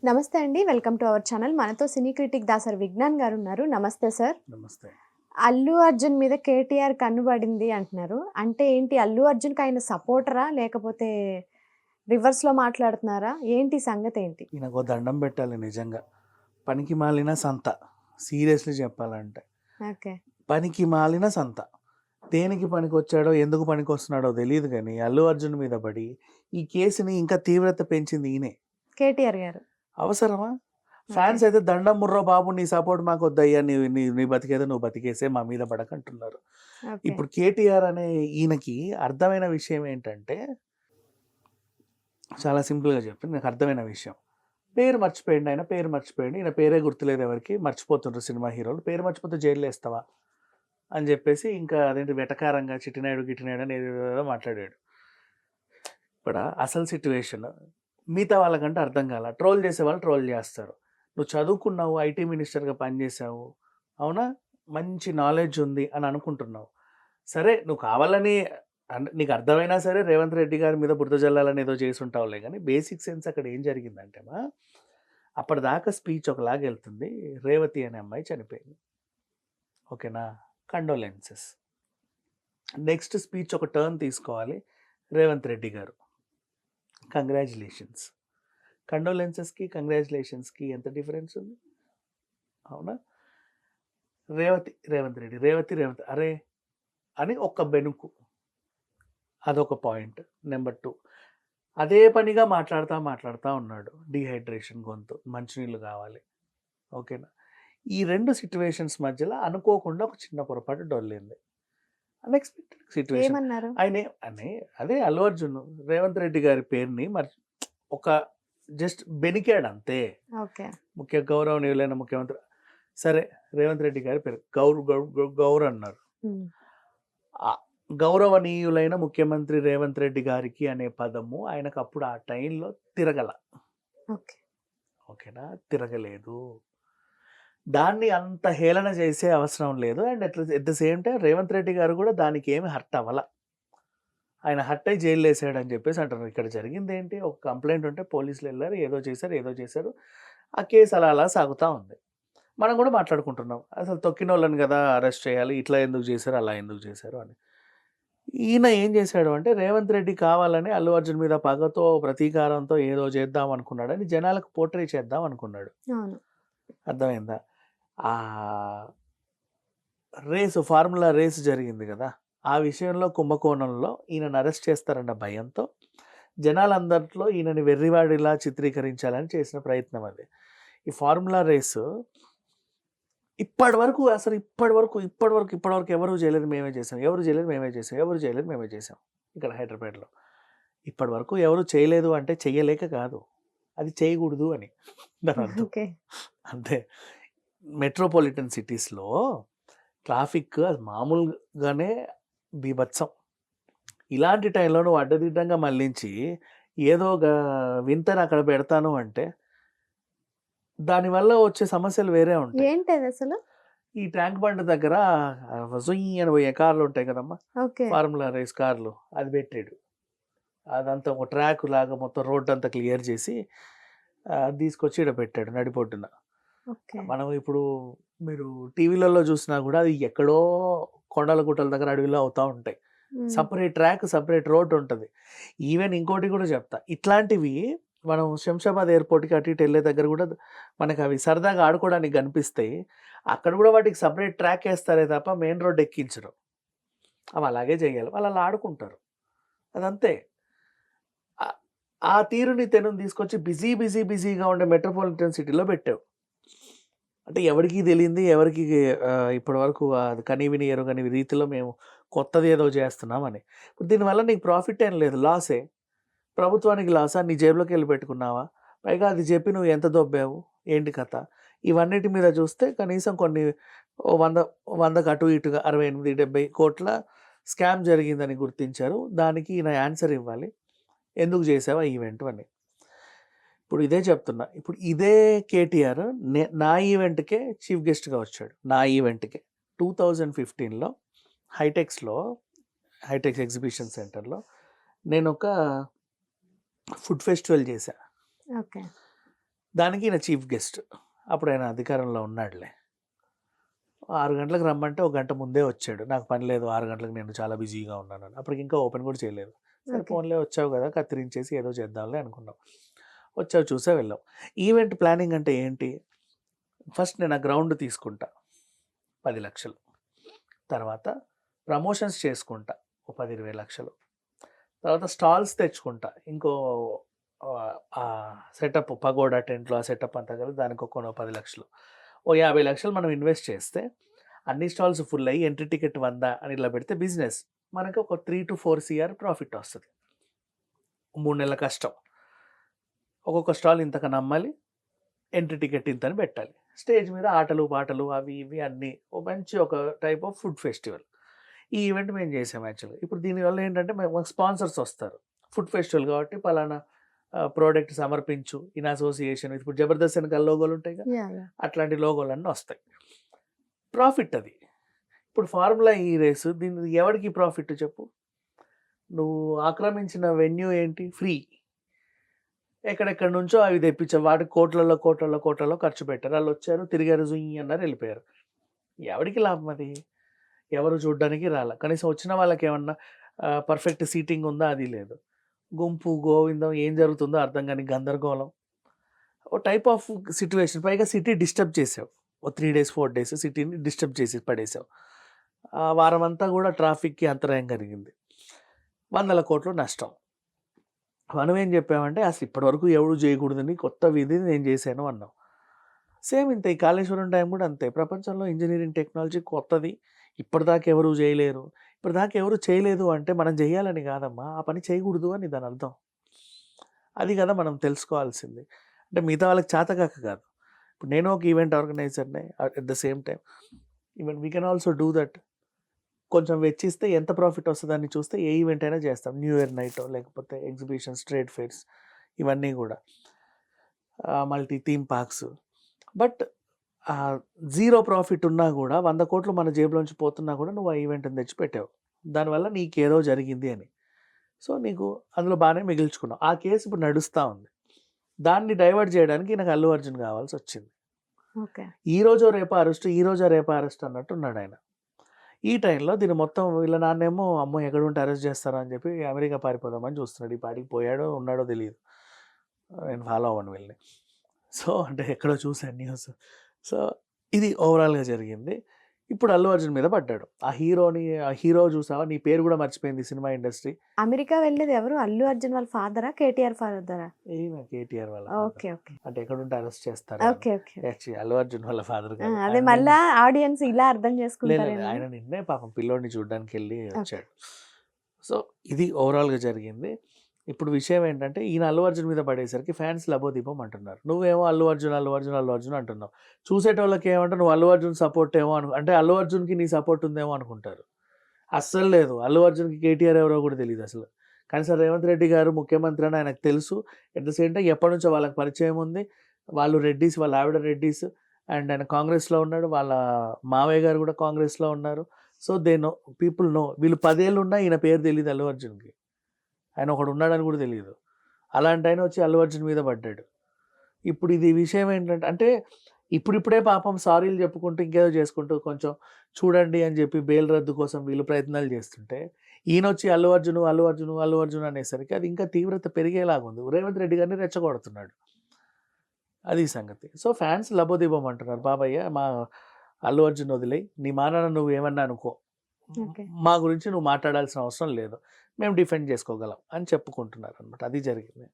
నమస్తే అండి. Welcome to our channel. మనతో సినీ క్రిటిక్ దాసరి విజ్ఞాన్ గారు ఉన్నారు. నమస్తే సార్. నమస్తే. అల్లు అర్జున్ మీద కేటీఆర్ కన్నుబడింది అంటున్నారు. అంటే ఏంటి అల్లు అర్జున్‌కి ఆయన సపోర్టరా? లేకపోతే రివర్స్‌లో మాట్లాడుతున్నారా? ఏంటి సంగతేంటి? ఈయనకో దండం పెట్టాలి నిజంగా. పనికి మాలిన సంత. సీరియస్‌లీ చెప్పాలంటే. ఓకే. పనికి మాలిన సంత. దేనికి పనికొచ్చాడో, ఎందుకు పనికొస్తున్నాడో తెలీదు గానీ, అల్లు అర్జున్ మీద పడి, ఈ కేసుని ఇంకా తీవ్రత పెంచింది ఈయనే. కేటీఆర్ గారు. అవసరమా? ఓకే. ఫ్యాన్స్ అయితే దండం ముర్రో బాబు నీ సపోర్ట్ మాకొద్దయ్యా. నీ నీ నీ బతికేదో నువ్వు బతికేసే మా మీద పడకంటున్నారు. ఓకే. ఇప్పుడు కేటీఆర్ అనే ఈయనకి అర్థమైన విషయం ఏంటంటే, చాలా సింపుల్‌గా చెప్పి నాకు అర్థమైన విషయం. పేరు మర్చిపోయిండు ఆయన. పేరు మర్చిపోయిండు. ఈయన పేరే గుర్తులేదు ఎవరికీ. మర్చిపోతుండ్రు సినిమా హీరోలు. పేరు మర్చిపోతే జైల్‌లో ఏస్తావా? అని చెప్పేసి ఇంకా అదేంటి వెటకారంగా చిట్టినాయుడు, గిట్టినాయుడు అని ఏదేదో మాట్లాడాడు. ఇక్కడ అసలు సిట్యుయేషన్ మిగతా వాళ్ళకంటే అర్థం కాల. ట్రోల్ చేసేవాళ్ళు ట్రోల్ చేస్తారు. నువ్వు చదువుకున్నావు, ఐటీ మినిస్టర్‌గా పనిచేసావు. అవునా? మంచి నాలెడ్జ్ ఉంది అని అనుకుంటున్నావు. సరే నువ్వు కావాలని నీకు అర్థమైనా సరే రేవంత్ రెడ్డి గారి మీద బురద జల్లాలని ఏదో చేసుంటావులే గానీ, బేసిక్ సెన్స్ అక్కడ ఏం జరిగిందంటేమా, అప్పటిదాకా స్పీచ్ ఒకలాగా వెళ్తుంది. రేవతి అనే అమ్మాయి చనిపోయింది. ఓకేనా? కండోలెన్సెస్. నెక్స్ట్ స్పీచ్ ఒక టర్న్ తీసుకోవాలి. రేవంత్ రెడ్డి గారు కంగ్రాచ్యులేషన్స్. కండోలెన్సెస్‌కి, కంగ్రాచ్యులేషన్స్‌కి ఎంత డిఫరెన్స్ ఉంది? అవునా? రేవంత్ రెడ్డి, రేవంత్ అరే! అని ఒక్క బెనుకు. అదొక పాయింట్. నెంబర్ 2 అదే పనిగా మాట్లాడుతా ఉన్నాడు. డీహైడ్రేషన్ గొంతు, మంచినీళ్ళు కావాలి. ఓకేనా? ఈ 2 సిట్యుయేషన్స్ మధ్యలో అనుకోకుండా ఒక చిన్న పొరపాటు డొల్లింది. Unexpected situation. ఏమన్నారు? ఆయనే అదే అల్లు అర్జున్ రేవంత్ రెడ్డి గారి పేరుని ఒక జస్ట్ బెనికాడు అంతే. ఓకే. గౌరవనీయులైన ముఖ్యమంత్రి. సరే రేవంత్ రెడ్డి గారి పేరు గౌర్ అన్నారు. హ్మ్. గౌరవనీయులైన ముఖ్యమంత్రి రేవంత్ రెడ్డి గారికి అనే పదము ఆయనకు అప్పుడు ఆ టైంలో తిరగల. ఓకే. ఓకేనా? తిరగలేదు. దాన్ని అంత హేళన చేసే అవసరం లేదు. And at the same time Revanth Reddy గారు కూడా దానికి ఏమి హర్ట్ అవ్వల. ఆయన హర్ట్ అయ్యి జైల్లో వేసాడని చెప్పేసి అంటున్నారు. ఇక్కడ జరిగింది ఏంటి? ఒక కంప్లైంట్ ఉంటే పోలీసులు వెళ్ళారు. ఏదో చేశారు. ఆ కేసు అలా సాగుతా ఉంది. మనం కూడా మాట్లాడుకుంటున్నాం. అసలు తొక్కినోళ్ళని కదా అరెస్ట్ చేయాలి. ఇట్లా ఎందుకు చేశారు? అలా ఎందుకు చేశారు అని. ఈయన ఏం చేశాడు అంటే రేవంత్ రెడ్డి కావాలని అల్లు అర్జున్ మీద పగతో, ప్రతీకారంతో ఏదో చేద్దాం అనుకున్నాడని జనాలకు పోర్ట్రే చేద్దాం అనుకున్నాడు. అవును. అర్థమైందా? ఆ ఫార్ములా రేస్ జరిగింది కదా! ఆ విషయంలో కుంభకోణంలో ఈయనను అరెస్ట్ చేస్తారన్న భయంతో జనాలందరిలో ఈయనని వెర్రివాడిలా చిత్రీకరించాలని చేసిన ప్రయత్నం అది. ఈ ఫార్ములా రేసు ఇప్పటివరకు ఎవరు చేయలేదు మేమే చేసాం. ఇక్కడ హైదరాబాద్‌లో. ఇప్పటివరకు ఎవరు చేయలేదు అంటే చెయ్యలేక కాదు. అది చేయకూడదు అని దాని అర్థం. ఓకే. అంతే. మెట్రోపాలిటన్ సిటీస్‌లో ట్రాఫిక్ అది మామూలుగానే బీభత్సం. ఇలాంటి టైంలో నువ్వు అడ్డదిడ్డంగా మళ్లించి ఏదో వింతని అక్కడ పెడతాను అంటే దానివల్ల వచ్చే సమస్యలు వేరే ఉంటాయి. ఏంటది అసలు? ఈ ట్యాంక్ బండ్ దగ్గర జుయ్ అని పోయే కార్లు ఉంటాయి కదమ్మా! ఓకే. ఫార్ములా రేస్ కార్లు అది పెట్టాడు. అదంతా ఒక ట్రాక్ లాగా మొత్తం రోడ్ అంతా క్లియర్ చేసి తీసుకొచ్చి ఈడ పెట్టాడు నడిబొడ్డున. ఓకే. మనం ఇప్పుడు మీరు టీవీలలో చూసినా కూడా అది ఎక్కడో కొండల గుట్టల దగ్గర అడవిలో అవుతా ఉంటాయి. హ్మ్. సెపరేట్ ట్రాక్, సెపరేట్ రోడ్ ఉంటది. ఈవెన్ ఇంకోటి కూడా చెప్తా. ఇట్లాంటివి మనం శంషాబాద్ ఎయిర్‌పోర్ట్‌కి అటు ఇటు వెళ్ళే దగ్గర కూడా మనకు అవి సరదాగా ఆడుకోవడానికి కనిపిస్తాయి. అక్కడ కూడా వాటికి సెపరేట్ ట్రాక్ ఏస్తారే తప్ప మెయిన్ రోడ్ ఎక్కించరు. అవి అలాగే చేయాలి. వాళ్ళు అలా ఆడుకుంటారు. అదంతే. ఆ తీరుని తెనుని తీసుకొచ్చి బిజీగా ఉండే మెట్రోపాలిటన్ సిటీలో పెట్టావు. అంటే ఎవరికీ తెలియంది, ఎవరికీ ఇప్పటివరకు అది కనీవినీ ఎరుగని రీతిలో మేము కొత్తది ఏదో చేస్తున్నామని. ఇప్పుడు దీనివల్ల నీకు ప్రాఫిట్ ఏం లేదు, లాసే. ప్రభుత్వానికి లాసా? నీ జేబులోకి వెళ్ళి పెట్టుకున్నావా? పైగా అది చెప్పి నువ్వు ఎంత దొబ్బావు? ఏంటి కథ? ఇవన్నిటి మీద చూస్తే కనీసం కొన్ని 100కు అటు ఇటుగా 68, 70 కోట్ల స్కామ్ జరిగిందని గుర్తించారు. దానికి ఈయన ఆన్సర్ ఇవ్వాలి. ఎందుకు చేసావు ఆ ఈవెంట్ అని. ఇప్పుడు ఇదే చెప్తున్నా. ఇప్పుడు ఇదే కేటీఆర్ నా ఈవెంట్‌కే చీఫ్ గెస్ట్‌గా వచ్చాడు. నా ఈవెంట్‌కే 2015లో హైటెక్స్ ఎగ్జిబిషన్ సెంటర్‌లో నేనొక ఫుడ్ ఫెస్టివల్ చేశా. ఓకే. దానికి ఈయన చీఫ్ గెస్ట్. అప్పుడు ఆయన అధికారంలో ఉన్నాడులే. 6 గంటలకు రమ్మంటే ఒక గంట ముందే వచ్చాడు. నాకు పని లేదు 6 గంటలకు, నేను చాలా బిజీగా ఉన్నానని. అప్పటికి ఇంకా ఓపెన్ కూడా చేయలేదు. సరే ఓకే. ఫోన్లే వచ్చావు కదా, కత్తిరించేసి ఏదో చేద్దాంలే అనుకున్నాం. వచ్చావు, చూసా, వెళ్ళాం. ఈవెంట్ ప్లానింగ్ అంటే ఏంటి? ఫస్ట్ నేను ఆ గ్రౌండ్ తీసుకుంటా 10 లక్షలు. తర్వాత ప్రమోషన్స్ చేసుకుంటా ఓ 10-20 లక్షలు. తర్వాత స్టాల్స్ తెచ్చుకుంటా ఇంకో సెటప్, పగోడా టెంట్లు, ఆ సెటప్ అంతా కలిపి దానికి ఒక 10 లక్షలు. ఓ 50 లక్షలు మనం ఇన్వెస్ట్ చేస్తే అన్ని స్టాల్స్ ఫుల్ అయ్యి ఎంట్రీ టికెట్ 100 అని ఇలా పెడితే బిజినెస్ మనకి ఒక 3-4 CR ప్రాఫిట్ వస్తుంది. 3 నెలల కష్టం. ఒక్కొక్క స్టాల్ ఇంతకన్నా అమ్మాలి, ఎంట్రీ టికెట్ ఇంత అని పెట్టాలి. స్టేజ్ మీద ఆటలు పాటలు అవి ఇవి అన్నీ, ఓ మంచి ఒక టైప్ ఆఫ్ ఫుడ్ ఫెస్టివల్. ఈ ఈవెంట్ మేము చేసాం యాక్చువల్గా. ఇప్పుడు దీనివల్ల ఏంటంటే మాకు స్పాన్సర్స్ వస్తారు. ఫుడ్ ఫెస్టివల్ కాబట్టి పలానా ప్రోడక్ట్ సమర్పించు ఇన్ అసోసియేషన్. ఇప్పుడు జబర్దస్త్ వెనకాల లోగోలు ఉంటాయి కదా, యాహ్! యాహ్! అట్లాంటి లోగోలన్నీ వస్తాయి. ప్రాఫిట్ అది. ఇప్పుడు ఫార్ములా ఈ రేసు, దీని ఎవరికి ప్రాఫిట్ చెప్పు? నువ్వు ఆక్రమించిన వెన్యూ ఏంటి? ఫ్రీ. ఎక్కడెక్కడి నుంచో అవి తెప్పించావు, వాటికి కోట్లలో ఖర్చు పెట్టారు. వాళ్ళు వచ్చారు, తిరిగారు, జుయ్యి అన్నారు, వెళ్ళిపోయారు. ఎవరికి లాభం అది? ఎవరు చూడడానికి రాల. కనీసం వచ్చిన వాళ్ళకి ఏమన్నా పర్ఫెక్ట్ సీటింగ్ ఉందా? అది లేదు. గుంపు గోవిందం, ఏం జరుగుతుందో అర్థం కాని గందరగోళం. ఓ టైప్ ఆఫ్ సిట్యువేషన్. పైగా సిటీ డిస్టర్బ్ చేసావు. ఓ 3 days 4 days సిటీని డిస్టర్బ్ చేసి పడేసావు. ఆ వారం అంతా కూడా ట్రాఫిక్కి అంతరాయం కలిగింది. 100 కోట్లు నష్టం. మనం ఏం చెప్పామంటే అసలు ఇప్పటివరకు ఎవరు చేయకూడదని కొత్త విధిని నేను చేశాను అన్నాం. సేమ్ ఇంత ఈ కాళేశ్వరం డ్యామ్ కూడా అంతే. ప్రపంచంలో ఇంజనీరింగ్ టెక్నాలజీ కొత్తది, ఇప్పటిదాకా ఎవరు చేయలేరు. ఇప్పటిదాకా ఎవరు చేయలేదు అంటే మనం చేయాలని కాదమ్మా, ఆ పని చేయకూడదు అని దాని అర్థం. అది కదా మనం తెలుసుకోవాల్సింది. అంటే మిగతా వాళ్ళకి చేతకాక కాదు. ఇప్పుడు నేను ఒక ఈవెంట్ ఆర్గనైజర్నే, at the same time even we can also do that. కొంచెం వెచ్చిస్తే ఎంత ప్రాఫిట్ వస్తుందని చూస్తే ఏ ఈవెంట్ అయినా చేస్తాం. న్యూ ఇయర్ నైట్, లేకపోతే ఎగ్జిబిషన్స్, ట్రేడ్ ఫెయిర్స్, ఇవన్నీ కూడా multi theme parks. But zero profit ఉన్నా కూడా 100 కోట్లు మన జేబులోంచి పోతున్నా కూడా నువ్వు ఆ ఈవెంట్ని తెచ్చి పెట్టావు. దానివల్ల నీకేదో జరిగింది అని. సో నీకు అందులో బాగానే మిగిల్చుకున్నావు. ఆ కేసు ఇప్పుడు నడుస్తూ ఉంది. దాన్ని డైవర్ట్ చేయడానికి నాకు అల్లు అర్జున్ కావాల్సి వచ్చింది. ఓకే. ఈ రోజో రేపో అరెస్ట్ అన్నట్టు ఉన్నాడు ఆయన. ఈ టైంలో దీన్ని మొత్తం వీళ్ళ నాన్నేమో అమ్మో ఎక్కడ ఉంటే అరెస్ట్ చేస్తారో అని చెప్పి అమెరికా పారిపోదామని చూస్తున్నాడు. ఈ పాటికి పోయాడో ఉన్నాడో తెలియదు, నేను ఫాలో అవ్వను వెళ్ళి. సో అంటే ఎక్కడో చూశాను న్యూస్. సో ఇది ఓవరాల్గా జరిగింది. ఇప్పుడు అల్లు అర్జున్ మీద పడ్డాడు. ఆ హీరో చూసావా, నీ పేరు కూడా మర్చిపోయింది సినిమా ఇండస్ట్రీ. అమెరికా వెళ్ళేది ఎవరు? అల్లు అర్జున్ వాళ్ళ ఫాదరా? కేటీఆర్ ఫాదరా? కేటీఆర్ వాళ్ళ ఓకే. ఓకే. అంటే ఎక్కడ ఉంటే అరెస్ట్ చేస్తారు. ఓకే. ఓకే. అల్లు అర్జున్ వాళ్ళ ఫాదర్ ఆ! అదే మళ్ళా ఆడియన్స్ ఇలా అర్థం చేసుకుంటారేమో. ఆయన నిన్నే పాపం పిల్లోడిని చూడడానికి వెళ్ళి వచ్చాడు. సో ఇది ఓవరాల్గా జరిగింది. ఇప్పుడు విషయం ఏంటంటే ఈయన అల్లు అర్జున్ మీద పడేసరికి ఫ్యాన్స్ లబోదీపం అంటున్నారు. నువ్వేమో అల్లు అర్జున్ అంటున్నావు. చూసేటోళ్ళకి ఏమంటే నువ్వు అల్లు అర్జున్ సపోర్ట్ ఏమో అంటే అల్లు అర్జున్కి నీ సపోర్ట్ ఉందేమో అనుకుంటారు. అస్సలు లేదు. అల్లు అర్జున్కి కేటీఆర్ ఎవరో కూడా తెలియదు అసలు. కానీ సార్ రేవంత్ రెడ్డి గారు ముఖ్యమంత్రి అని ఆయనకు తెలుసు. ఎట్ ద సేమ్ టైం ఎప్పటి నుంచో వాళ్ళకి పరిచయం ఉంది. వాళ్ళు రెడ్డిస్, వాళ్ళ ఆవిడ రెడ్డిస్, అండ్ ఆయన కాంగ్రెస్లో ఉన్నాడు. వాళ్ళ మావయ్య గారు కూడా కాంగ్రెస్లో ఉన్నారు. So they know, people know. వీళ్ళు 10 ఏళ్ళు ఉన్నా ఈయన పేరు తెలియదు అల్లు అర్జున్కి. ఆయన ఒకడు ఉన్నాడని కూడా తెలియదు. అలాంటి ఆయన వచ్చి అల్లు అర్జున్ మీద పడ్డాడు. ఇప్పుడు ఇది విషయం ఏంటంటే, అంటే ఇప్పుడిప్పుడే పాపం సారీలు చెప్పుకుంటూ ఇంకేదో చేసుకుంటూ కొంచెం చూడండి అని చెప్పి బెయిల్ రద్దు కోసం వీళ్ళు ప్రయత్నాలు చేస్తుంటే ఈయన వచ్చి అల్లు అర్జున్ అనేసరికి అది ఇంకా తీవ్రత పెరిగేలాగుంది. రేవంత్ రెడ్డి గారిని రెచ్చగొడుతున్నాడు. అది సంగతి. సో ఫ్యాన్స్ లబోదిబం అంటున్నారు. బాబయ్య మా అల్లు అర్జున్ వదిలేయి, నీ మానాన నువ్వు ఏమన్నా అనుకో, మా గురించి నువ్వు మాట్లాడాల్సిన అవసరం లేదు, మేము డిఫెండ్ చేసుకోగలం అని చెప్పుకుంటున్నారు అనమాట. అది జరిగింది.